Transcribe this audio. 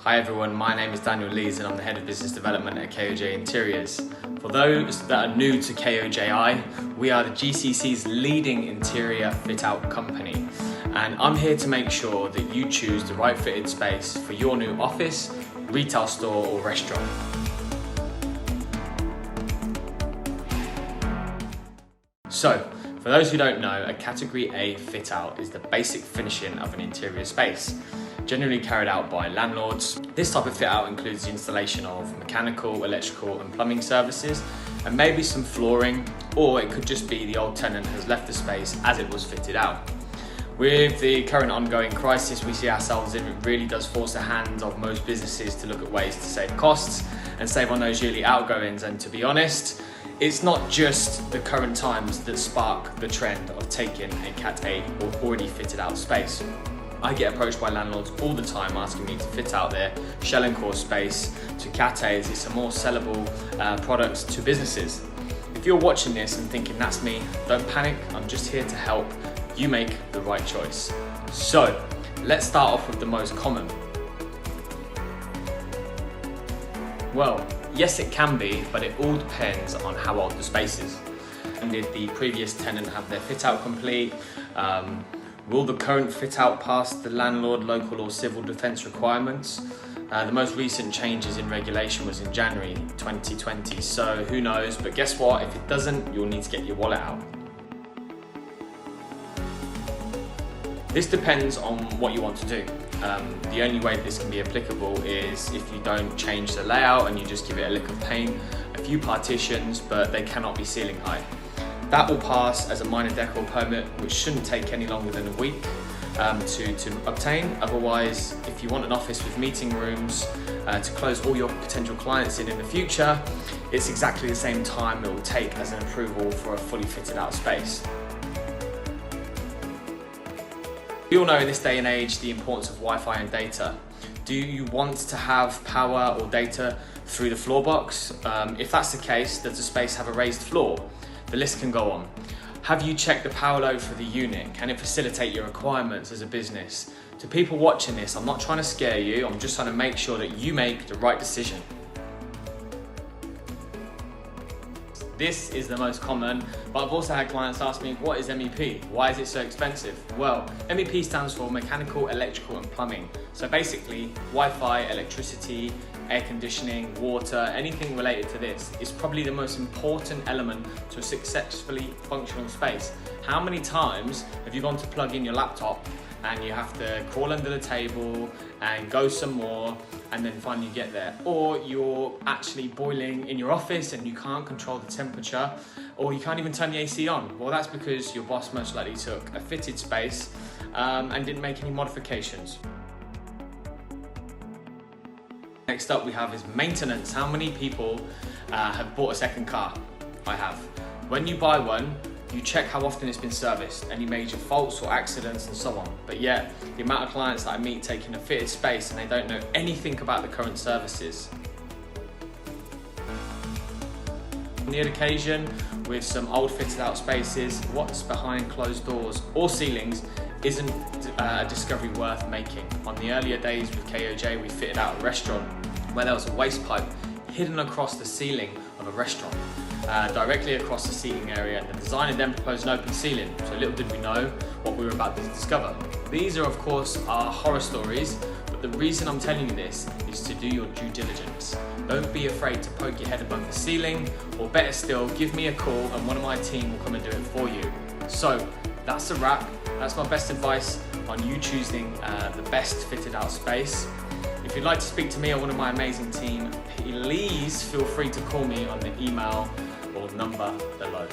Hi everyone, my name is Leese and I'm the Head of Business Development at KOJ Interiors. For those that are new to KOJI, we are the GCC's leading interior fit-out company. And I'm here to make sure that you choose the right fitted space for your new office, retail store or restaurant. So, for those who don't know, a Category A fit-out is the basic finishing of an interior space, generally carried out by landlords. This type of fit-out includes the installation of mechanical, electrical and plumbing services, and maybe some flooring, or it could just be the old tenant has left the space as it was fitted out. With the current ongoing crisis we see ourselves in, it really does force the hand of most businesses to look at ways to save costs and save on those yearly outgoings. And to be honest, it's not just the current times that spark the trend of taking a Cat A or already fitted out space. I get approached by landlords all the time asking me to fit out their shell and core space to Cat A as it's a more sellable product to businesses. If you're watching this and thinking that's me, don't panic, I'm just here to help you make the right choice. So let's start off with the most common. Well, yes it can be, but it all depends on how old the space is. And did the previous tenant have their fit out complete? Will the current fit out pass the landlord, local or civil defence requirements? The most recent changes in regulation was in January 2020, so who knows, but guess what, if it doesn't, you'll need to get your wallet out. This depends on what you want to do. The only way this can be applicable is if you don't change the layout and you just give it a lick of paint, a few partitions, but they cannot be ceiling height. That will pass as a minor decor permit, which shouldn't take any longer than a week to obtain. Otherwise, if you want an office with meeting rooms to close all your potential clients in the future, it's exactly the same time it will take as an approval for a fully fitted out space. We all know in this day and age the importance of Wi-Fi and data. Do you want to have power or data through the floor box? If that's the case, does the space have a raised floor? The list can go on. Have you checked the power load for the unit? Can it facilitate your requirements as a business? To people watching this, I'm not trying to scare you, I'm just trying to make sure that you make the right decision. This is the most common, but I've also had clients ask me, what is MEP? Why is it so expensive? Well, MEP stands for mechanical, electrical and plumbing. So basically, Wi-Fi, electricity, air conditioning, water, anything related to this is probably the most important element to a successfully functional space. How many times have you gone to plug in your laptop and you have to crawl under the table and go some more and then finally get there? Or you're actually boiling in your office and you can't control the temperature, or you can't even turn the AC on. Well, that's because your boss most likely took a fitted space and didn't make any modifications. Next up we have is maintenance. How many people have bought a second car? I have. When you buy one, you check how often it's been serviced, any major faults or accidents and so on. But yet, the amount of clients that I meet taking a fitted space and they don't know anything about the current services. On the occasion, with some old fitted out spaces, what's behind closed doors or ceilings isn't a discovery worth making. On the earlier days with KOJ, we fitted out a restaurant where there was a waste pipe hidden across the ceiling of a restaurant, directly across the seating area, and the designer then proposed an open ceiling. So little did we know what we were about to discover. These are of course our horror stories, but the reason I'm telling you this is to do your due diligence. Don't be afraid to poke your head above the ceiling, or better still, give me a call and one of my team will come and do it for you. So that's a wrap. That's my best advice on you choosing the best fitted out space. If you'd like to speak to me or one of my amazing team, please feel free to call me on the email or number below.